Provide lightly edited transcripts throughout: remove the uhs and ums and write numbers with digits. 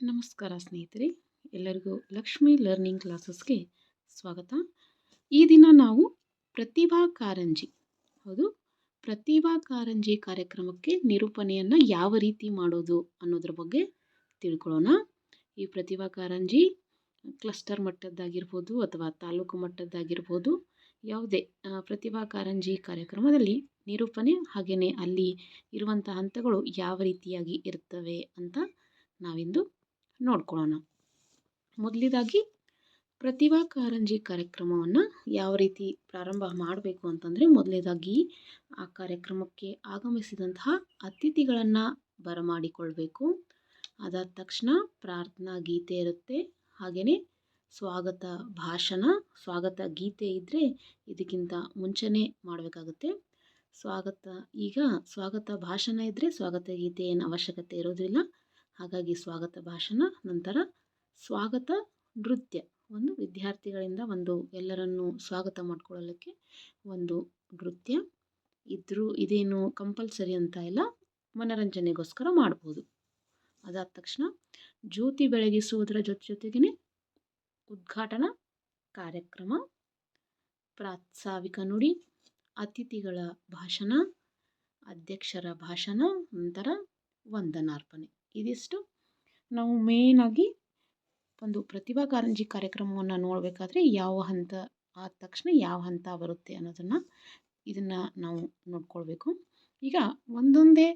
ನಮಸ್ಕಾರ ಸ್ನೇಹಿತರೆ, ಎಲ್ಲರಿಗೂ ಲಕ್ಷ್ಮಿ ಲರ್ನಿಂಗ್ ಕ್ಲಾಸಸ್ಗೆ ಸ್ವಾಗತ. ಈ ದಿನ ನಾವು ಪ್ರತಿಭಾ ಕಾರಂಜಿ ಹೌದು ಪ್ರತಿಭಾ ಕಾರಂಜಿ ಕಾರ್ಯಕ್ರಮಕ್ಕೆ ನಿರೂಪಣೆಯನ್ನು ಯಾವ ರೀತಿ ಮಾಡೋದು ಅನ್ನೋದ್ರ ಬಗ್ಗೆ ತಿಳ್ಕೊಳ್ಳೋಣ. ಈ ಪ್ರತಿಭಾ ಕಾರಂಜಿ ಕ್ಲಸ್ಟರ್ ಮಟ್ಟದ್ದಾಗಿರ್ಬೋದು ಅಥವಾ ತಾಲೂಕು ಮಟ್ಟದ್ದಾಗಿರ್ಬೋದು, ಯಾವುದೇ ಪ್ರತಿಭಾ ಕಾರಂಜಿ ಕಾರ್ಯಕ್ರಮದಲ್ಲಿ ನಿರೂಪಣೆ ಹಾಗೆಯೇ ಅಲ್ಲಿ ಇರುವಂಥ ಹಂತಗಳು ಯಾವ ರೀತಿಯಾಗಿ ಇರ್ತವೆ ಅಂತ ನಾವಿಂದು ನೋಡ್ಕೊಳ್ಳೋಣ. ಮೊದಲಿದಾಗಿ ಪ್ರತಿಭಾ ಕಾರಂಜಿ ಕಾರ್ಯಕ್ರಮವನ್ನು ಯಾವ ರೀತಿ ಪ್ರಾರಂಭ ಮಾಡಬೇಕು ಅಂತಂದರೆ, ಮೊದಲನೇದಾಗಿ ಆ ಕಾರ್ಯಕ್ರಮಕ್ಕೆ ಆಗಮಿಸಿದಂತಹ ಅತಿಥಿಗಳನ್ನು ಬರಮಾಡಿಕೊಳ್ಬೇಕು. ಅದಾದ ತಕ್ಷಣ ಪ್ರಾರ್ಥನಾ ಗೀತೆ ಇರುತ್ತೆ, ಹಾಗೆಯೇ ಸ್ವಾಗತ ಭಾಷಣ. ಸ್ವಾಗತ ಗೀತೆ ಇದ್ದರೆ ಇದಕ್ಕಿಂತ ಮುಂಚೆನೇ ಮಾಡಬೇಕಾಗುತ್ತೆ. ಸ್ವಾಗತ ಭಾಷಣ ಇದ್ದರೆ ಸ್ವಾಗತ ಗೀತೆ ಏನು ಅವಶ್ಯಕತೆ ಇರೋದಿಲ್ಲ. ಹಾಗಾಗಿ ಸ್ವಾಗತ ಭಾಷಣ, ನಂತರ ಸ್ವಾಗತ ನೃತ್ಯ, ಒಂದು ವಿದ್ಯಾರ್ಥಿಗಳಿಂದ ಎಲ್ಲರನ್ನು ಸ್ವಾಗತ ಮಾಡಿಕೊಳ್ಳಲಿಕ್ಕೆ ಒಂದು ನೃತ್ಯ ಇದೇನು ಕಂಪಲ್ಸರಿ ಅಂತ ಇಲ್ಲ, ಮನರಂಜನೆಗೋಸ್ಕರ ಮಾಡ್ಬೋದು. ಅದಾದ ತಕ್ಷಣ ಜ್ಯೋತಿ ಬೆಳಗಿಸುವುದರ ಜೊತೆಗೇ ಉದ್ಘಾಟನಾ ಕಾರ್ಯಕ್ರಮ, ಪ್ರಾಸ್ತಾವಿಕ ನುಡಿ, ಅತಿಥಿಗಳ ಭಾಷಣ, ಅಧ್ಯಕ್ಷರ ಭಾಷಣ, ನಂತರ ವಂದನಾರ್ಪಣೆ. ಇದಿಷ್ಟು ನಾವು ಮೇಯ್ನಾಗಿ ಒಂದು ಪ್ರತಿಭಾ ಕಾರಂಜಿ ಕಾರ್ಯಕ್ರಮವನ್ನು ನೋಡಬೇಕಾದ್ರೆ ಯಾವ ಹಂತ ಆದ ತಕ್ಷಣ ಯಾವ ಹಂತ ಬರುತ್ತೆ ಇದನ್ನು ನಾವು ನೋಡ್ಕೊಳ್ಬೇಕು. ಈಗ ಒಂದೊಂದೇ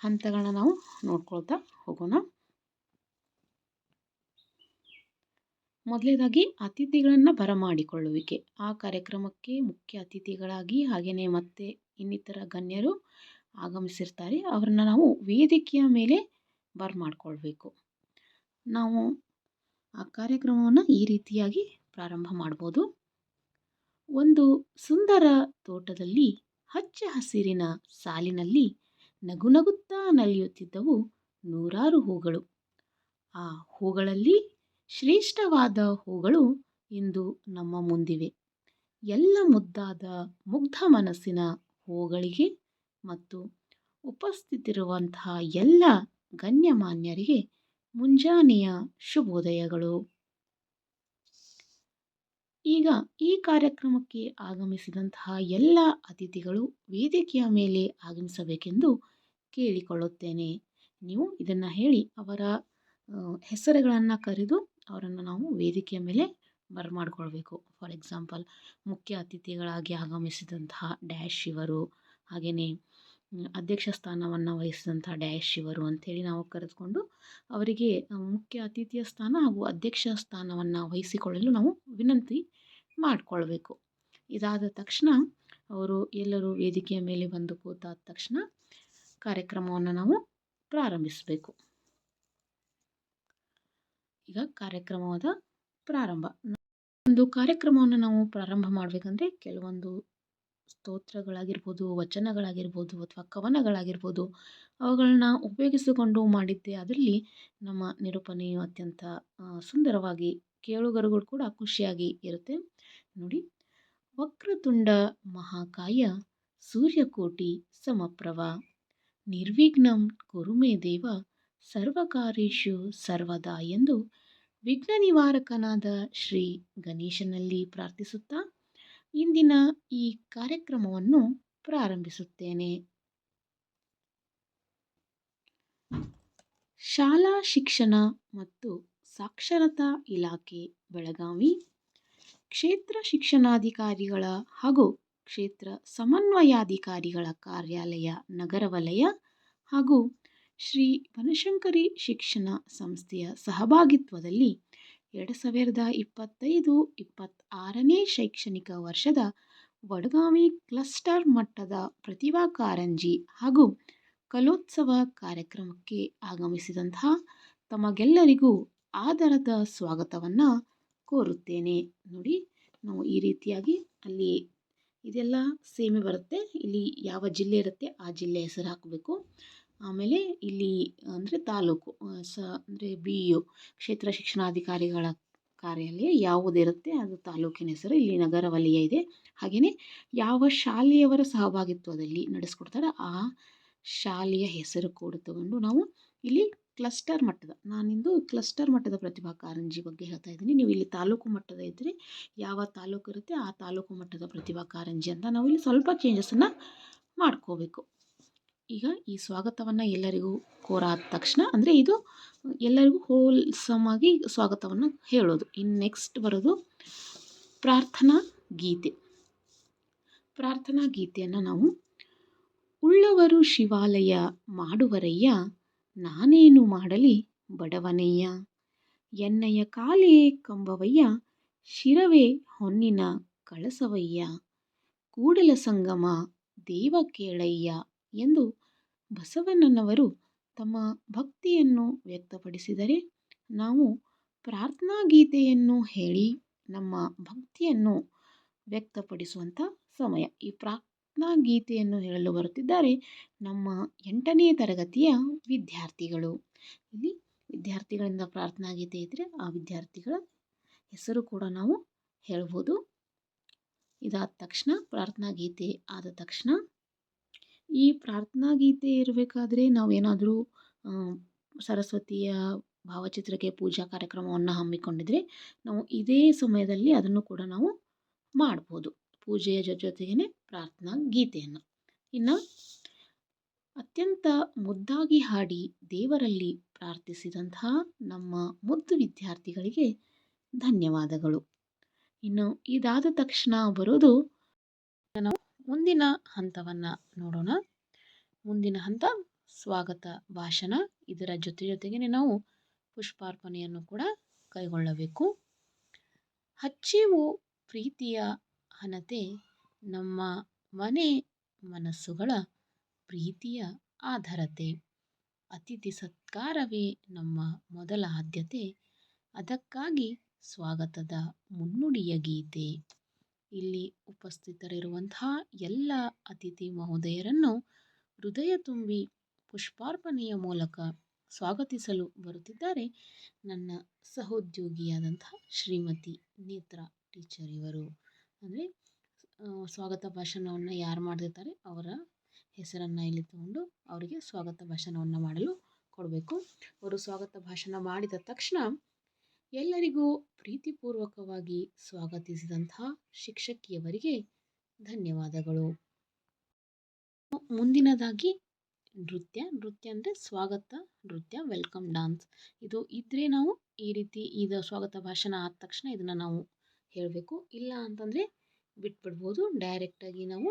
ಹಂತಗಳನ್ನ ನಾವು ನೋಡ್ಕೊಳ್ತಾ ಹೋಗೋಣ. ಮೊದಲನೇದಾಗಿ ಅತಿಥಿಗಳನ್ನು ಬರಮಾಡಿಕೊಳ್ಳುವಿಕೆ. ಆ ಕಾರ್ಯಕ್ರಮಕ್ಕೆ ಮುಖ್ಯ ಅತಿಥಿಗಳಾಗಿ ಹಾಗೆಯೇ ಮತ್ತೆ ಇನ್ನಿತರ ಗಣ್ಯರು ಆಗಮಿಸಿರ್ತಾರೆ, ಅವರನ್ನು ನಾವು ವೇದಿಕೆಯ ಮೇಲೆ ಬರಮಾಡ್ಕೊಳ್ಬೇಕು. ನಾವು ಆ ಕಾರ್ಯಕ್ರಮವನ್ನು ಈ ರೀತಿಯಾಗಿ ಪ್ರಾರಂಭ ಮಾಡ್ಬೋದು. ಒಂದು ಸುಂದರ ತೋಟದಲ್ಲಿ ಹಚ್ಚ ಹಸಿರಿನ ಸಾಲಿನಲ್ಲಿ ನಗುನಗುತ್ತಾ ನಲಿಯುತ್ತಿದ್ದವು ನೂರಾರು ಹೂಗಳು. ಆ ಹೂಗಳಲ್ಲಿ ಶ್ರೇಷ್ಠವಾದ ಹೂಗಳು ಇಂದು ನಮ್ಮ ಮುಂದಿವೆ. ಎಲ್ಲ ಮುದ್ದಾದ ಮುಗ್ಧ ಮನಸ್ಸಿನ ಹೂಗಳಿಗೆ ಮತ್ತು ಉಪಸ್ಥಿತಿರುವಂತಹ ಎಲ್ಲ ಗಣ್ಯಮಾನ್ಯರಿಗೆ ಮುಂಜಾನೆಯ ಶುಭೋದಯಗಳು. ಈಗ ಈ ಕಾರ್ಯಕ್ರಮಕ್ಕೆ ಆಗಮಿಸಿದಂತಹ ಎಲ್ಲ ಅತಿಥಿಗಳು ವೇದಿಕೆಯ ಮೇಲೆ ಆಗಮಿಸಬೇಕೆಂದು ಕೇಳಿಕೊಳ್ಳುತ್ತೇನೆ. ನೀವು ಇದನ್ನು ಹೇಳಿ ಅವರ ಹೆಸರುಗಳನ್ನು ಕರೆದು ಅವರನ್ನು ನಾವು ವೇದಿಕೆಯ ಮೇಲೆ ಬರಮಾಡ್ಕೊಳ್ಬೇಕು. ಫಾರ್ ಎಕ್ಸಾಂಪಲ್, ಮುಖ್ಯ ಅತಿಥಿಗಳಾಗಿ ಆಗಮಿಸಿದಂತಹ ಡ್ಯಾಶ್ ಇವರು, ಹಾಗೆಯೇ ಅಧ್ಯಕ್ಷ ಸ್ಥಾನವನ್ನು ವಹಿಸಿದಂಥ ಡ್ಯಾಶ್ ಇವರು ಅಂಥೇಳಿ ನಾವು ಕರೆದುಕೊಂಡು ಅವರಿಗೆ ಮುಖ್ಯ ಅತಿಥಿಯ ಸ್ಥಾನ ಹಾಗೂ ಅಧ್ಯಕ್ಷ ಸ್ಥಾನವನ್ನು ವಹಿಸಿಕೊಳ್ಳಲು ನಾವು ವಿನಂತಿ ಮಾಡಿಕೊಳ್ಬೇಕು. ಇದಾದ ತಕ್ಷಣ ಅವರು ಎಲ್ಲರೂ ವೇದಿಕೆಯ ಮೇಲೆ ಬಂದು ಕೂತಾದ ತಕ್ಷಣ ಕಾರ್ಯಕ್ರಮವನ್ನು ನಾವು ಪ್ರಾರಂಭಿಸಬೇಕು. ಈಗ ಕಾರ್ಯಕ್ರಮದ ಪ್ರಾರಂಭ. ಒಂದು ಕಾರ್ಯಕ್ರಮವನ್ನು ನಾವು ಪ್ರಾರಂಭ ಮಾಡಬೇಕಂದ್ರೆ ಕೆಲವೊಂದು ಸ್ತೋತ್ರಗಳಾಗಿರ್ಬೋದು, ವಚನಗಳಾಗಿರ್ಬೋದು ಅಥವಾ ಕವನಗಳಾಗಿರ್ಬೋದು, ಅವುಗಳನ್ನ ಉಪಯೋಗಿಸಿಕೊಂಡು ಮಾಡಿದ್ದೆ ಅದರಲ್ಲಿ ನಮ್ಮ ನಿರೂಪಣೆಯು ಅತ್ಯಂತ ಸುಂದರವಾಗಿ ಕೇಳುಗರುಗಳು ಕೂಡ ಖುಷಿಯಾಗಿ ಇರುತ್ತೆ. ನೋಡಿ, ವಕ್ರತುಂಡ ಮಹಾಕಾಯ ಸೂರ್ಯಕೋಟಿ ಸಮಪ್ರಭ ನಿರ್ವಿಘ್ನಂ ಕುರುಮೇ ದೇವ ಸರ್ವಕಾರ್ಯೇಷು ಸರ್ವದಾ ಎಂದು ವಿಘ್ನ ನಿವಾರಕನಾದ ಶ್ರೀ ಗಣೇಶನಲ್ಲಿ ಪ್ರಾರ್ಥಿಸುತ್ತಾ ಇಂದಿನ ಈ ಕಾರ್ಯಕ್ರಮವನ್ನು ಪ್ರಾರಂಭಿಸುತ್ತೇನೆ. ಶಾಲಾ ಶಿಕ್ಷಣ ಮತ್ತು ಸಾಕ್ಷರತಾ ಇಲಾಖೆ ಬೆಳಗಾವಿ, ಕ್ಷೇತ್ರ ಶಿಕ್ಷಣಾಧಿಕಾರಿಗಳ ಹಾಗೂ ಕ್ಷೇತ್ರ ಸಮನ್ವಯಾಧಿಕಾರಿಗಳ ಕಾರ್ಯಾಲಯ ನಗರ ವಲಯ ಹಾಗೂ ಶ್ರೀ ಬನಶಂಕರಿ ಶಿಕ್ಷಣ ಸಂಸ್ಥೆಯ ಸಹಭಾಗಿತ್ವದಲ್ಲಿ 2025-26ನೇ ಶೈಕ್ಷಣಿಕ ವರ್ಷದ ವಡಗಾವಿ ಕ್ಲಸ್ಟರ್ ಮಟ್ಟದ ಪ್ರತಿಭಾ ಕಾರಂಜಿ ಹಾಗೂ ಕಲೋತ್ಸವ ಕಾರ್ಯಕ್ರಮಕ್ಕೆ ಆಗಮಿಸಿದಂತಹ ತಮಗೆಲ್ಲರಿಗೂ ಆದರದ ಸ್ವಾಗತವನ್ನು ಕೋರುತ್ತೇನೆ. ನೋಡಿ, ನಾವು ಈ ರೀತಿಯಾಗಿ ಅಲ್ಲಿ ಇದೆಲ್ಲ ಸೇಮೆ ಬರುತ್ತೆ. ಇಲ್ಲಿ ಯಾವ ಜಿಲ್ಲೆ ಇರುತ್ತೆ ಆ ಜಿಲ್ಲೆ ಹೆಸರು ಹಾಕಬೇಕು. ಆಮೇಲೆ ಇಲ್ಲಿ ಅಂದರೆ ತಾಲೂಕು ಅಂದರೆ BO ಕ್ಷೇತ್ರ ಶಿಕ್ಷಣಾಧಿಕಾರಿಗಳ ಕಾರ್ಯಾಲಯ ಯಾವುದಿರುತ್ತೆ ಅದು ತಾಲೂಕಿನ ಹೆಸರು. ಇಲ್ಲಿ ನಗರ ವಲಯ ಇದೆ. ಹಾಗೆಯೇ ಯಾವ ಶಾಲೆಯವರ ಸಹಭಾಗಿತ್ವದಲ್ಲಿ ನಡೆಸ್ಕೊಡ್ತಾರೆ ಆ ಶಾಲೆಯ ಹೆಸರು ಕೂಡ ತಗೊಂಡು ನಾವು ಇಲ್ಲಿ ಕ್ಲಸ್ಟರ್ ಮಟ್ಟದ ನಾನಿಂದು ಕ್ಲಸ್ಟರ್ ಮಟ್ಟದ ಪ್ರತಿಭಾ ಕಾರಂಜಿ ಬಗ್ಗೆ ಹೇಳ್ತಾ ಇದ್ದೀನಿ. ನೀವು ಇಲ್ಲಿ ತಾಲೂಕು ಮಟ್ಟದ ಇದ್ದರೆ ಯಾವ ತಾಲೂಕು ಇರುತ್ತೆ ಆ ತಾಲೂಕು ಮಟ್ಟದ ಪ್ರತಿಭಾ ಕಾರಂಜಿ ಅಂತ ನಾವು ಇಲ್ಲಿ ಸ್ವಲ್ಪ ಚೇಂಜಸನ್ನು ಮಾಡ್ಕೋಬೇಕು. ಈಗ ಈ ಸ್ವಾಗತವನ್ನು ಎಲ್ಲರಿಗೂ ಕೋರಾದ ತಕ್ಷಣ ಅಂದರೆ ಇದು ಎಲ್ಲರಿಗೂ ಹೋಲ್ಸಮ್ ಆಗಿ ಸ್ವಾಗತವನ್ನು ಹೇಳೋದು. ಇನ್ನು ನೆಕ್ಸ್ಟ್ ಬರೋದು ಪ್ರಾರ್ಥನಾ ಗೀತೆ. ಪ್ರಾರ್ಥನಾ ಗೀತೆಯನ್ನು ನಾವು ಉಳ್ಳವರು ಶಿವಾಲಯ ಮಾಡುವರಯ್ಯ, ನಾನೇನು ಮಾಡಲಿ ಬಡವನಯ್ಯ, ಎನ್ನಯ್ಯ ಕಾಲೇ ಕಂಬವಯ್ಯ, ಶಿರವೇ ಹೊನ್ನಿನ ಕಳಸವಯ್ಯ, ಕೂಡಲ ಸಂಗಮ ದೇವ ಕೇಳಯ್ಯ ಎಂದು ಬಸವಣ್ಣನವರು ತಮ್ಮ ಭಕ್ತಿಯನ್ನು ವ್ಯಕ್ತಪಡಿಸಿದರೆ, ನಾವು ಪ್ರಾರ್ಥನಾ ಗೀತೆಯನ್ನು ಹೇಳಿ ನಮ್ಮ ಭಕ್ತಿಯನ್ನು ವ್ಯಕ್ತಪಡಿಸುವಂಥ ಸಮಯ. ಈ ಪ್ರಾರ್ಥನಾ ಗೀತೆಯನ್ನು ಹೇಳಲು ಬರುತ್ತಿದ್ದಾರೆ ನಮ್ಮ 8ನೇ ತರಗತಿಯ ವಿದ್ಯಾರ್ಥಿಗಳು. ಇಲ್ಲಿ ವಿದ್ಯಾರ್ಥಿಗಳಿಂದ ಪ್ರಾರ್ಥನಾ ಗೀತೆ ಇದ್ದರೆ ಆ ವಿದ್ಯಾರ್ಥಿಗಳ ಹೆಸರು ಕೂಡ ನಾವು ಹೇಳ್ಬೋದು. ಇದಾದ ತಕ್ಷಣ ಪ್ರಾರ್ಥನಾ ಗೀತೆ ಆದ ತಕ್ಷಣ ಈ ಪ್ರಾರ್ಥನಾ ಗೀತೆ ಇರಬೇಕಾದ್ರೆ ನಾವೇನಾದರೂ ಸರಸ್ವತಿಯ ಭಾವಚಿತ್ರಕ್ಕೆ ಪೂಜಾ ಕಾರ್ಯಕ್ರಮವನ್ನು ಹಮ್ಮಿಕೊಂಡಿದ್ರೆ ನಾವು ಇದೇ ಸಮಯದಲ್ಲಿ ಅದನ್ನು ಕೂಡ ನಾವು ಮಾಡ್ಬೋದು, ಪೂಜೆಯ ಜೊತೆಗೇ ಪ್ರಾರ್ಥನಾ ಗೀತೆಯನ್ನು. ಇನ್ನು ಅತ್ಯಂತ ಮುದ್ದಾಗಿ ಹಾಡಿ ದೇವರಲ್ಲಿ ಪ್ರಾರ್ಥಿಸಿದಂತಹ ನಮ್ಮ ಮುದ್ದು ವಿದ್ಯಾರ್ಥಿಗಳಿಗೆ ಧನ್ಯವಾದಗಳು. ಇನ್ನು ಇದಾದ ತಕ್ಷಣ ಬರೋದು ನಾವು ಮುಂದಿನ ಹಂತವನ್ನು ನೋಡೋಣ. ಮುಂದಿನ ಹಂತ ಸ್ವಾಗತ ಭಾಷಣ. ಇದರ ಜೊತೆಗೇ ನಾವು ಪುಷ್ಪಾರ್ಪಣೆಯನ್ನು ಕೂಡ ಕೈಗೊಳ್ಳಬೇಕು. ಹಚ್ಚಿವು ಪ್ರೀತಿಯ ಹಣತೆ, ನಮ್ಮ ಮನೆ ಮನಸ್ಸುಗಳ ಪ್ರೀತಿಯ ಆಧಾರತೆ, ಅತಿಥಿ ಸತ್ಕಾರವೇ ನಮ್ಮ ಮೊದಲ ಆದ್ಯತೆ, ಅದಕ್ಕಾಗಿ ಸ್ವಾಗತದ ಮುನ್ನುಡಿಯ ಗೀತೆ. ಇಲ್ಲಿ ಉಪಸ್ಥಿತರಿರುವಂತಹ ಎಲ್ಲ ಅತಿಥಿ ಮಹೋದಯರನ್ನು ಹೃದಯ ತುಂಬಿ ಪುಷ್ಪಾರ್ಪಣೆಯ ಮೂಲಕ ಸ್ವಾಗತಿಸಲು ಬರುತ್ತಿದ್ದಾರೆ ನನ್ನ ಸಹೋದ್ಯೋಗಿಯಾದಂತಹ ಶ್ರೀಮತಿ ನೇತ್ರಾ ಟೀಚರ್ ಇವರು. ಅಂದರೆ ಸ್ವಾಗತ ಭಾಷಣವನ್ನು ಯಾರು ಮಾಡಿರ್ತಾರೆ ಅವರ ಹೆಸರನ್ನು ಇಲ್ಲಿ ತಗೊಂಡು ಅವರಿಗೆ ಸ್ವಾಗತ ಭಾಷಣವನ್ನು ಮಾಡಲು ಕೊಡಬೇಕು. ಅವರು ಸ್ವಾಗತ ಭಾಷಣ ಮಾಡಿದ ತಕ್ಷಣ ಎಲ್ಲರಿಗೂ ಪ್ರೀತಿಪೂರ್ವಕವಾಗಿ ಸ್ವಾಗತಿಸಿದಂತಹ ಶಿಕ್ಷಕಿಯವರಿಗೆ ಧನ್ಯವಾದಗಳು. ಮುಂದಿನದಾಗಿ ನೃತ್ಯ ಅಂದರೆ ಸ್ವಾಗತ ನೃತ್ಯ, ವೆಲ್ಕಮ್ ಡ್ಯಾನ್ಸ್. ಇದು ಇದ್ದರೆ ನಾವು ಈ ರೀತಿ ಇದು ಸ್ವಾಗತ ಭಾಷಣ ಆದ ತಕ್ಷಣ ಇದನ್ನು ನಾವು ಹೇಳಬೇಕು. ಇಲ್ಲ ಅಂತಂದರೆ ಬಿಟ್ಬಿಡ್ಬೋದು, ಡೈರೆಕ್ಟಾಗಿ ನಾವು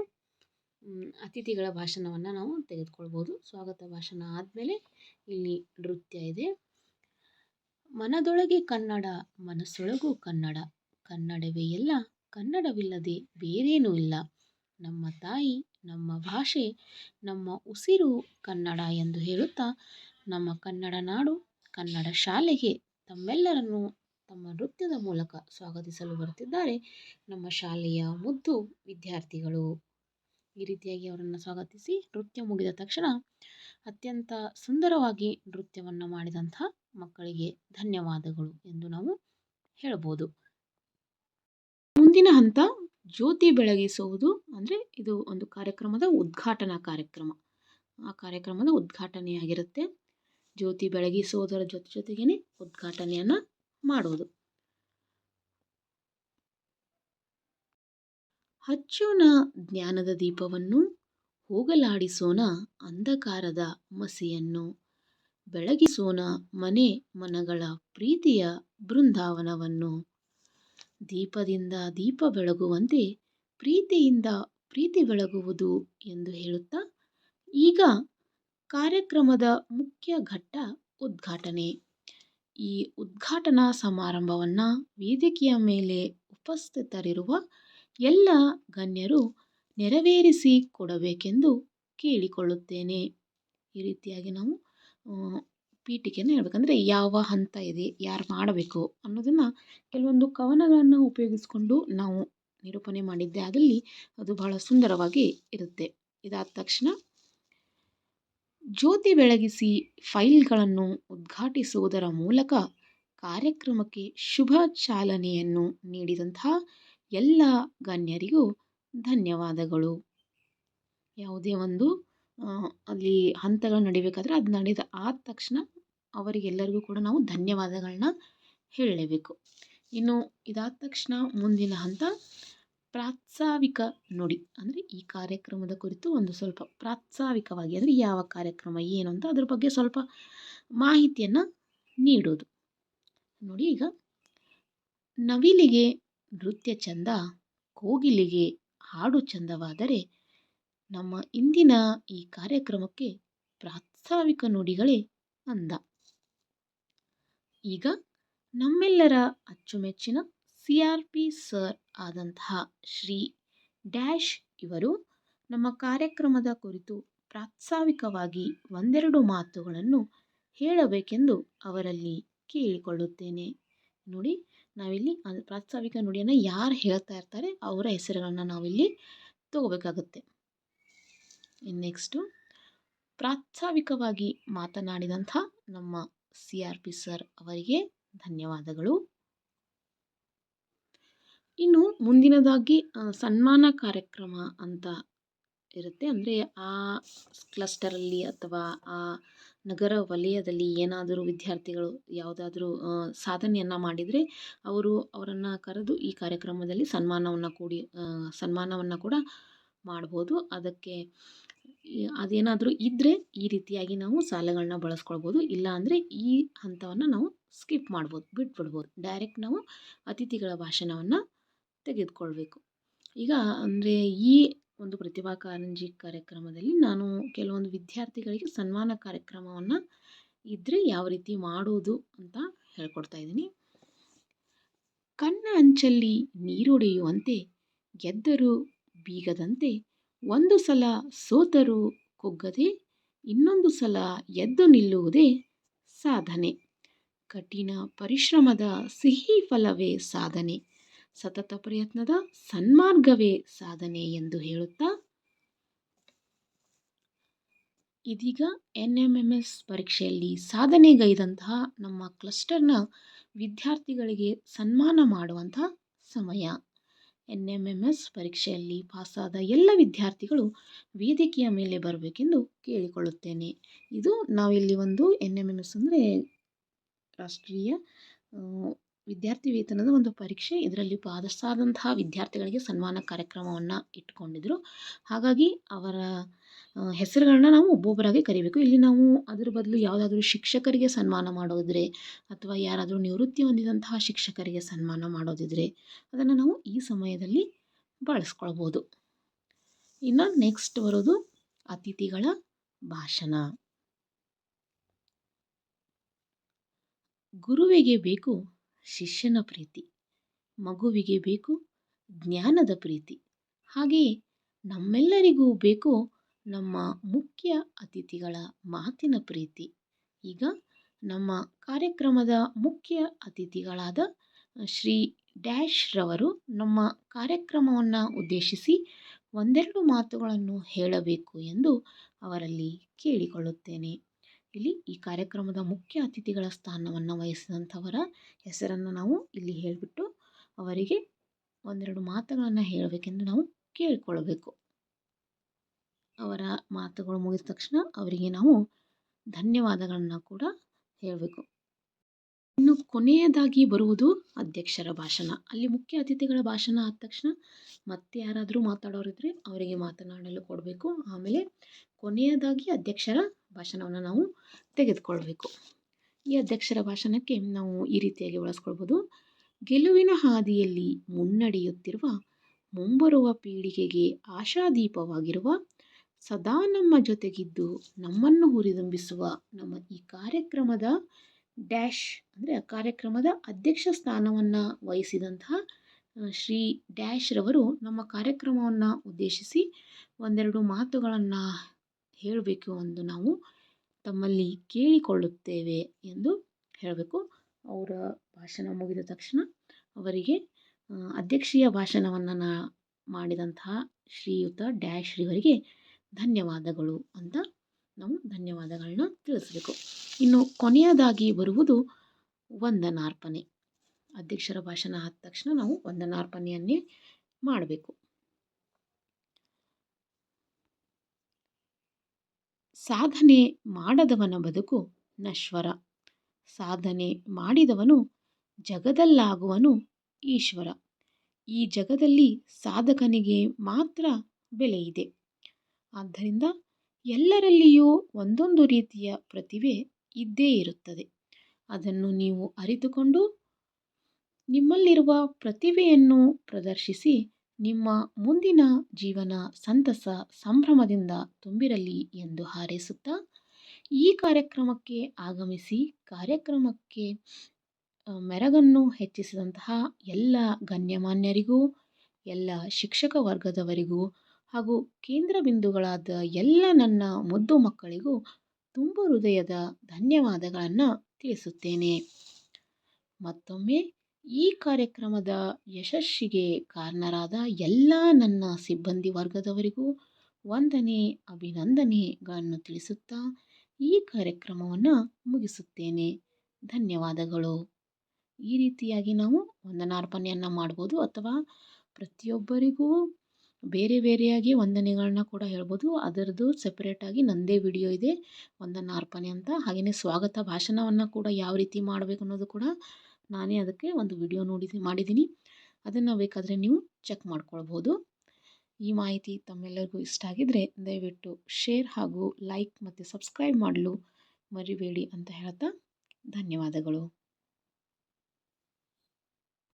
ಅತಿಥಿಗಳ ಭಾಷಣವನ್ನು ನಾವು ತೆಗೆದುಕೊಳ್ಬೋದು. ಸ್ವಾಗತ ಭಾಷಣ ಆದಮೇಲೆ ಇಲ್ಲಿ ನೃತ್ಯ ಇದೆ. ಮನದೊಳಗೆ ಕನ್ನಡ, ಮನಸ್ಸೊಳಗೂ ಕನ್ನಡ, ಕನ್ನಡವೇ ಎಲ್ಲ, ಕನ್ನಡವಿಲ್ಲದೆ ಬೇರೇನೂ ಇಲ್ಲ, ನಮ್ಮ ತಾಯಿ, ನಮ್ಮ ಭಾಷೆ, ನಮ್ಮ ಉಸಿರು ಕನ್ನಡ ಎಂದು ಹೇಳುತ್ತಾ ನಮ್ಮ ಕನ್ನಡ ನಾಡು, ಕನ್ನಡ ಶಾಲೆಗೆ ತಮ್ಮೆಲ್ಲರನ್ನು ತಮ್ಮ ನೃತ್ಯದ ಮೂಲಕ ಸ್ವಾಗತಿಸಲು ಬರುತ್ತಿದ್ದಾರೆ ನಮ್ಮ ಶಾಲೆಯ ಮುದ್ದು ವಿದ್ಯಾರ್ಥಿಗಳು. ಈ ರೀತಿಯಾಗಿ ಅವರನ್ನು ಸ್ವಾಗತಿಸಿ ನೃತ್ಯ ಮುಗಿದ ತಕ್ಷಣ ಅತ್ಯಂತ ಸುಂದರವಾಗಿ ನೃತ್ಯವನ್ನು ಮಾಡಿದಂಥ ಮಕ್ಕಳಿಗೆ ಧನ್ಯವಾದಗಳು ಎಂದು ನಾವು ಹೇಳ್ಬೋದು. ಮುಂದಿನ ಹಂತ ಜ್ಯೋತಿ ಬೆಳಗಿಸುವುದು. ಅಂದರೆ ಇದು ಒಂದು ಕಾರ್ಯಕ್ರಮದ ಉದ್ಘಾಟನಾ ಕಾರ್ಯಕ್ರಮ. ಆ ಕಾರ್ಯಕ್ರಮದ ಉದ್ಘಾಟನೆಯಾಗಿರುತ್ತೆ. ಜ್ಯೋತಿ ಬೆಳಗಿಸುವುದರ ಜೊತೆಗೇ ಉದ್ಘಾಟನೆಯನ್ನು ಮಾಡೋದು. ಹಚ್ಚೋಣ ಜ್ಞಾನದ ದೀಪವನ್ನು, ಹೋಗಲಾಡಿಸೋಣ ಅಂಧಕಾರದ ಮಸಿಯನ್ನು, ಬೆಳಗಿಸೋಣ ಮನೆ ಮನಗಳ ಪ್ರೀತಿಯ ಬೃಂದಾವನವನ್ನು, ದೀಪದಿಂದ ದೀಪ ಬೆಳಗುವಂತೆ ಪ್ರೀತಿಯಿಂದ ಪ್ರೀತಿ ಬೆಳಗುವುದು ಎಂದು ಹೇಳುತ್ತಾ ಈಗ ಕಾರ್ಯಕ್ರಮದ ಮುಖ್ಯ ಘಟ್ಟ ಉದ್ಘಾಟನೆ. ಈ ಉದ್ಘಾಟನಾ ಸಮಾರಂಭವನ್ನು ವೇದಿಕೆಯ ಮೇಲೆ ಉಪಸ್ಥಿತರಿರುವ ಎಲ್ಲ ಗಣ್ಯರು ನೆರವೇರಿಸಿ ಕೊಡಬೇಕೆಂದು ಕೇಳಿಕೊಳ್ಳುತ್ತೇನೆ. ಈ ರೀತಿಯಾಗಿ ನಾವು ಪೀಠಿಕೆಯನ್ನು ಹೇಳಬೇಕಂದ್ರೆ ಯಾವ ಹಂತ ಇದೆ, ಯಾರು ಮಾಡಬೇಕು ಅನ್ನೋದನ್ನು ಕೆಲವೊಂದು ಕವನಗಳನ್ನು ಉಪಯೋಗಿಸಿಕೊಂಡು ನಾವು ನಿರೂಪಣೆ ಮಾಡಿದ್ದೆ ಆದಲ್ಲಿ ಅದು ಬಹಳ ಸುಂದರವಾಗಿ ಇರುತ್ತೆ. ಇದಾದ ತಕ್ಷಣ ಜ್ಯೋತಿ ಬೆಳಗಿಸಿ ಫೈಲ್ಗಳನ್ನು ಉದ್ಘಾಟಿಸುವುದರ ಮೂಲಕ ಕಾರ್ಯಕ್ರಮಕ್ಕೆ ಶುಭ ಚಾಲನೆಯನ್ನು ನೀಡಿದಂತಹ ಎಲ್ಲ ಗಣ್ಯರಿಗೂ ಧನ್ಯವಾದಗಳು. ಯಾವುದೇ ಒಂದು ಅಲ್ಲಿ ಹಂತಗಳು ನಡಿಬೇಕಾದ್ರೆ ಅದು ನಡೆದ ಆದ ತಕ್ಷಣ ಅವರಿಗೆಲ್ಲರಿಗೂ ಕೂಡ ನಾವು ಧನ್ಯವಾದಗಳನ್ನ ಹೇಳಲೇಬೇಕು. ಇನ್ನು ಇದಾದ ತಕ್ಷಣ ಮುಂದಿನ ಹಂತ ಪ್ರಾಸ್ತಾವಿಕ ನುಡಿ. ಅಂದರೆ ಈ ಕಾರ್ಯಕ್ರಮದ ಕುರಿತು ಒಂದು ಸ್ವಲ್ಪ ಪ್ರಾಸ್ತಾವಿಕವಾಗಿ, ಅಂದರೆ ಯಾವ ಕಾರ್ಯಕ್ರಮ ಏನು ಅಂತ ಅದ್ರ ಬಗ್ಗೆ ಸ್ವಲ್ಪ ಮಾಹಿತಿಯನ್ನು ನೀಡೋದು. ನೋಡಿ, ಈಗ ನವಿಲಿಗೆ ನೃತ್ಯ ಚಂದ, ಕೋಗಿಲಿಗೆ ಹಾಡು ಚಂದವಾದರೆ ನಮ್ಮ ಇಂದಿನ ಈ ಕಾರ್ಯಕ್ರಮಕ್ಕೆ ಪ್ರಾಸ್ತಾವಿಕ ನುಡಿಗಳೇ ಅಂದ. ಈಗ ನಮ್ಮೆಲ್ಲರ ಅಚ್ಚುಮೆಚ್ಚಿನ CRP ಸರ್ ಆದಂತಹ ಶ್ರೀ ಡ್ಯಾಶ್ ಇವರು ನಮ್ಮ ಕಾರ್ಯಕ್ರಮದ ಕುರಿತು ಪ್ರಾಸ್ತಾವಿಕವಾಗಿ ಒಂದೆರಡು ಮಾತುಗಳನ್ನು ಹೇಳಬೇಕೆಂದು ಅವರಲ್ಲಿ ಕೇಳಿಕೊಳ್ಳುತ್ತೇನೆ. ನೋಡಿ, ನಾವಿಲ್ಲಿ ಪ್ರಾಸ್ತಾವಿಕ ನುಡಿಯನ್ನು ಯಾರು ಹೇಳ್ತಾ ಇರ್ತಾರೆ ಅವರ ಹೆಸರುಗಳನ್ನು ನಾವಿಲ್ಲಿ ತಗೋಬೇಕಾಗುತ್ತೆ. ನೆಕ್ಸ್ಟು, ಪ್ರಾಸ್ತಾವಿಕವಾಗಿ ಮಾತನಾಡಿದಂಥ ನಮ್ಮ CRP ಸರ್ ಅವರಿಗೆ ಧನ್ಯವಾದಗಳು. ಇನ್ನು ಮುಂದಿನದಾಗಿ ಸನ್ಮಾನ ಕಾರ್ಯಕ್ರಮ ಅಂತ ಇರುತ್ತೆ. ಅಂದರೆ ಆ ಕ್ಲಸ್ಟರಲ್ಲಿ ಅಥವಾ ಆ ನಗರ ವಲಯದಲ್ಲಿ ಏನಾದರೂ ವಿದ್ಯಾರ್ಥಿಗಳು ಯಾವುದಾದ್ರೂ ಸಾಧನೆಯನ್ನು ಮಾಡಿದರೆ ಅವರನ್ನು ಕರೆದು ಈ ಕಾರ್ಯಕ್ರಮದಲ್ಲಿ ಸನ್ಮಾನವನ್ನು ಕೂಡ ಮಾಡ್ಬೋದು. ಅದಕ್ಕೆ ಅದೇನಾದರೂ ಇದ್ದರೆ ಈ ರೀತಿಯಾಗಿ ನಾವು ಸಾಲಗಳನ್ನ ಬಳಸ್ಕೊಳ್ಬೋದು. ಇಲ್ಲ ಅಂದರೆ ಈ ಹಂತವನ್ನು ನಾವು ಸ್ಕಿಪ್ ಮಾಡ್ಬೋದು, ಬಿಟ್ಬಿಡ್ಬೋದು. ಡೈರೆಕ್ಟ್ ನಾವು ಅತಿಥಿಗಳ ಭಾಷಣವನ್ನು ತೆಗೆದುಕೊಳ್ಬೇಕು. ಈಗ ಅಂದರೆ ಈ ಒಂದು ಪ್ರತಿಭಾ ಕಾರಂಜಿ ಕಾರ್ಯಕ್ರಮದಲ್ಲಿ ನಾನು ಕೆಲವೊಂದು ವಿದ್ಯಾರ್ಥಿಗಳಿಗೆ ಸನ್ಮಾನ ಕಾರ್ಯಕ್ರಮವನ್ನು ಇದ್ದರೆ ಯಾವ ರೀತಿ ಮಾಡೋದು ಅಂತ ಹೇಳ್ಕೊಡ್ತಾ ಇದ್ದೀನಿ. ಕಣ್ಣ ಅಂಚಲ್ಲಿ ನೀರೊಡೆಯುವಂತೆ, ಗೆದ್ದರೂ ಬೀಗದಂತೆ, ಒಂದು ಸಲ ಸೋತರೂ ಕುಗ್ಗದೆ, ಇನ್ನೊಂದು ಸಲ ಎದ್ದು ನಿಲ್ಲುವುದೇ ಸಾಧನೆ. ಕಠಿಣ ಪರಿಶ್ರಮದ ಸಿಹಿ ಫಲವೇ ಸಾಧನೆ, ಸತತ ಪ್ರಯತ್ನದ ಸನ್ಮಾರ್ಗವೇ ಸಾಧನೆ ಎಂದು ಹೇಳುತ್ತಾ, ಇದೀಗ NMMS ಪರೀಕ್ಷೆಯಲ್ಲಿ ಸಾಧನೆಗೈದಂತಹ ನಮ್ಮ ಕ್ಲಸ್ಟರ್ನ ವಿದ್ಯಾರ್ಥಿಗಳಿಗೆ ಸನ್ಮಾನ ಮಾಡುವಂತಹ ಸಮಯ. NMMS ಪರೀಕ್ಷೆಯಲ್ಲಿ ಪಾಸಾದ ಎಲ್ಲ ವಿದ್ಯಾರ್ಥಿಗಳು ವೇದಿಕೆಯ ಮೇಲೆ ಬರಬೇಕೆಂದು ಕೇಳಿಕೊಳ್ಳುತ್ತೇನೆ. ಇದು ನಾವಿಲ್ಲಿ ಒಂದು NMMS ಅಂದರೆ ರಾಷ್ಟ್ರೀಯ ವಿದ್ಯಾರ್ಥಿ ವೇತನದ ಒಂದು ಪರೀಕ್ಷೆ. ಇದರಲ್ಲಿ ಪಾಸಾದಂತಹ ವಿದ್ಯಾರ್ಥಿಗಳಿಗೆ ಸನ್ಮಾನ ಕಾರ್ಯಕ್ರಮವನ್ನು ಇಟ್ಕೊಂಡಿದ್ರು. ಹಾಗಾಗಿ ಅವರ ಹೆಸರುಗಳನ್ನ ನಾವು ಒಬ್ಬೊಬ್ಬರಾಗಿ ಕರಿಬೇಕು. ಇಲ್ಲಿ ನಾವು ಅದರ ಬದಲು ಯಾವುದಾದ್ರೂ ಶಿಕ್ಷಕರಿಗೆ ಸನ್ಮಾನ ಮಾಡೋದಿದ್ರೆ ಅಥವಾ ಯಾರಾದರೂ ನಿವೃತ್ತಿ ಹೊಂದಿದಂತಹ ಶಿಕ್ಷಕರಿಗೆ ಸನ್ಮಾನ ಮಾಡೋದಿದ್ರೆ ಅದನ್ನು ನಾವು ಈ ಸಮಯದಲ್ಲಿ ಬಳಸ್ಕೊಳ್ಬೋದು. ಇನ್ನು ನೆಕ್ಸ್ಟ್ ಬರೋದು ಅತಿಥಿಗಳ ಭಾಷಣ. ಗುರುವಿಗೆ ಬೇಕು ಶಿಷ್ಯನ ಪ್ರೀತಿ, ಮಗುವಿಗೆ ಬೇಕು ಜ್ಞಾನದ ಪ್ರೀತಿ, ಹಾಗೆಯೇ ನಮ್ಮೆಲ್ಲರಿಗೂ ಬೇಕು ನಮ್ಮ ಮುಖ್ಯ ಅತಿಥಿಗಳ ಮಾತಿನ ಪ್ರೀತಿ. ಈಗ ನಮ್ಮ ಕಾರ್ಯಕ್ರಮದ ಮುಖ್ಯ ಅತಿಥಿಗಳಾದ ಶ್ರೀ ಡ್ಯಾಶ್ ರವರು ನಮ್ಮ ಕಾರ್ಯಕ್ರಮವನ್ನು ಉದ್ದೇಶಿಸಿ ಒಂದೆರಡು ಮಾತುಗಳನ್ನು ಹೇಳಬೇಕು ಎಂದು ಅವರಲ್ಲಿ ಕೇಳಿಕೊಳ್ಳುತ್ತೇನೆ. ಇಲ್ಲಿ ಈ ಕಾರ್ಯಕ್ರಮದ ಮುಖ್ಯ ಅತಿಥಿಗಳ ಸ್ಥಾನವನ್ನು ವಹಿಸಿದಂಥವರ ಹೆಸರನ್ನು ನಾವು ಇಲ್ಲಿ ಹೇಳಿಬಿಟ್ಟು ಅವರಿಗೆ ಒಂದೆರಡು ಮಾತುಗಳನ್ನು ಹೇಳಬೇಕೆಂದು ನಾವು ಕೇಳಿಕೊಳ್ಳಬೇಕು. ಅವರ ಮಾತುಗಳು ಮುಗಿದ ತಕ್ಷಣ ಅವರಿಗೆ ನಾವು ಧನ್ಯವಾದಗಳನ್ನು ಕೂಡ ಹೇಳಬೇಕು. ಇನ್ನು ಕೊನೆಯದಾಗಿ ಬರುವುದು ಅಧ್ಯಕ್ಷರ ಭಾಷಣ. ಅಲ್ಲಿ ಮುಖ್ಯ ಅತಿಥಿಗಳ ಭಾಷಣ ಆದ ತಕ್ಷಣ ಮತ್ತೆ ಯಾರಾದರೂ ಮಾತಾಡೋರಿದ್ರೆ ಅವರಿಗೆ ಮಾತನಾಡಲು ಕೊಡಬೇಕು. ಆಮೇಲೆ ಕೊನೆಯದಾಗಿ ಅಧ್ಯಕ್ಷರ ಭಾಷಣವನ್ನು ನಾವು ತೆಗೆದುಕೊಳ್ಬೇಕು. ಈ ಅಧ್ಯಕ್ಷರ ಭಾಷಣಕ್ಕೆ ನಾವು ಈ ರೀತಿಯಾಗಿ ಬಳಸ್ಕೊಳ್ಬೋದು. ಗೆಲುವಿನ ಹಾದಿಯಲ್ಲಿ ಮುನ್ನಡೆಯುತ್ತಿರುವ, ಮುಂಬರುವ ಪೀಳಿಗೆಗೆ ಆಶಾದೀಪವಾಗಿರುವ, ಸದಾ ನಮ್ಮ ಜೊತೆಗಿದ್ದು ನಮ್ಮನ್ನು ಹುರಿದುಂಬಿಸುವ ನಮ್ಮ ಈ ಕಾರ್ಯಕ್ರಮದ ಡ್ಯಾಶ್ ಅಂದರೆ ಆ ಕಾರ್ಯಕ್ರಮದ ಅಧ್ಯಕ್ಷ ಸ್ಥಾನವನ್ನು ವಹಿಸಿದಂತಹ ಶ್ರೀ ಡ್ಯಾಶ್ ರವರು ನಮ್ಮ ಕಾರ್ಯಕ್ರಮವನ್ನು ಉದ್ದೇಶಿಸಿ ಒಂದೆರಡು ಮಾತುಗಳನ್ನು ಹೇಳಬೇಕು ಎಂದು ನಾವು ತಮ್ಮಲ್ಲಿ ಕೇಳಿಕೊಳ್ಳುತ್ತೇವೆ ಎಂದು ಹೇಳಬೇಕು. ಅವರ ಭಾಷಣ ಮುಗಿದ ತಕ್ಷಣ ಅವರಿಗೆ ಅಧ್ಯಕ್ಷೀಯ ಭಾಷಣವನ್ನು ಮಾಡಿದಂತಹ ಶ್ರೀಯುತ ಡ್ಯಾಶ್ ರವರಿಗೆ ಧನ್ಯವಾದಗಳು ಅಂತ ನಾವು ಧನ್ಯವಾದಗಳನ್ನ ತಿಳಿಸಬೇಕು. ಇನ್ನು ಕೊನೆಯದಾಗಿ ಬರುವುದು ವಂದನಾರ್ಪಣೆ. ಅಧ್ಯಕ್ಷರ ಭಾಷಣ ಆದ ತಕ್ಷಣ ನಾವು ವಂದನಾರ್ಪಣೆಯನ್ನೇ ಮಾಡಬೇಕು. ಸಾಧನೆ ಮಾಡದವನ ಬದುಕು ನಶ್ವರ, ಸಾಧನೆ ಮಾಡಿದವನು ಜಗದಲ್ಲಾಗುವನು ಈಶ್ವರ. ಈ ಜಗದಲ್ಲಿ ಸಾಧಕನಿಗೆ ಮಾತ್ರ ಬೆಲೆ ಇದೆ. ಆದ್ದರಿಂದ ಎಲ್ಲರಲ್ಲಿಯೂ ಒಂದೊಂದು ರೀತಿಯ ಪ್ರತಿಭೆ ಇದ್ದೇ ಇರುತ್ತದೆ. ಅದನ್ನು ನೀವು ಅರಿತುಕೊಂಡು ನಿಮ್ಮಲ್ಲಿರುವ ಪ್ರತಿಭೆಯನ್ನು ಪ್ರದರ್ಶಿಸಿ ನಿಮ್ಮ ಮುಂದಿನ ಜೀವನ ಸಂತಸ ಸಂಭ್ರಮದಿಂದ ತುಂಬಿರಲಿ ಎಂದು ಹಾರೈಸುತ್ತಾ, ಈ ಕಾರ್ಯಕ್ರಮಕ್ಕೆ ಆಗಮಿಸಿ ಕಾರ್ಯಕ್ರಮಕ್ಕೆ ಮೆರಗನ್ನು ಹೆಚ್ಚಿಸಿದಂತಹ ಎಲ್ಲ ಗಣ್ಯಮಾನ್ಯರಿಗೂ, ಎಲ್ಲ ಶಿಕ್ಷಕ ವರ್ಗದವರಿಗೂ ಹಾಗೂ ಕೇಂದ್ರ ಬಿಂದುಗಳಾದ ಎಲ್ಲ ನನ್ನ ಮುದ್ದು ಮಕ್ಕಳಿಗೂ ತುಂಬು ಹೃದಯದ ಧನ್ಯವಾದಗಳನ್ನು ತಿಳಿಸುತ್ತೇನೆ. ಮತ್ತೊಮ್ಮೆ ಈ ಕಾರ್ಯಕ್ರಮದ ಯಶಸ್ಸಿಗೆ ಕಾರಣರಾದ ಎಲ್ಲ ನನ್ನ ಸಿಬ್ಬಂದಿ ವರ್ಗದವರಿಗೂ ವಂದನೆ, ಅಭಿನಂದನೆಗಳನ್ನು ತಿಳಿಸುತ್ತಾ ಈ ಕಾರ್ಯಕ್ರಮವನ್ನು ಮುಗಿಸುತ್ತೇನೆ. ಧನ್ಯವಾದಗಳು. ಈ ರೀತಿಯಾಗಿ ನಾವು ವಂದನಾರ್ಪಣೆಯನ್ನು ಮಾಡ್ಬೋದು, ಅಥವಾ ಪ್ರತಿಯೊಬ್ಬರಿಗೂ ಬೇರೆ ಬೇರೆಯಾಗಿ ವಂದನೆಗಳನ್ನ ಕೂಡ ಹೇಳ್ಬೋದು. ಅದರದ್ದು ಸೆಪರೇಟಾಗಿ ನನ್ನದೇ ವಿಡಿಯೋ ಇದೆ ವಂದನಾರ್ಪಣೆ ಅಂತ. ಹಾಗೆಯೇ ಸ್ವಾಗತ ಭಾಷಣವನ್ನು ಕೂಡ ಯಾವ ರೀತಿ ಮಾಡಬೇಕು ಅನ್ನೋದು ಕೂಡ ನಾನೇ ಅದಕ್ಕೆ ಒಂದು ವಿಡಿಯೋ ಮಾಡಿದ್ದೀನಿ. ಅದನ್ನು ಬೇಕಾದರೆ ನೀವು ಚೆಕ್ ಮಾಡ್ಕೊಳ್ಬೋದು. ಈ ಮಾಹಿತಿ ತಮ್ಮೆಲ್ಲರಿಗೂ ಇಷ್ಟ ಆಗಿದ್ದರೆ ದಯವಿಟ್ಟು ಶೇರ್ ಹಾಗೂ ಲೈಕ್ ಮತ್ತು ಸಬ್ಸ್ಕ್ರೈಬ್ ಮಾಡಲು ಮರಿಬೇಡಿ ಅಂತ ಹೇಳ್ತಾ ಧನ್ಯವಾದಗಳು.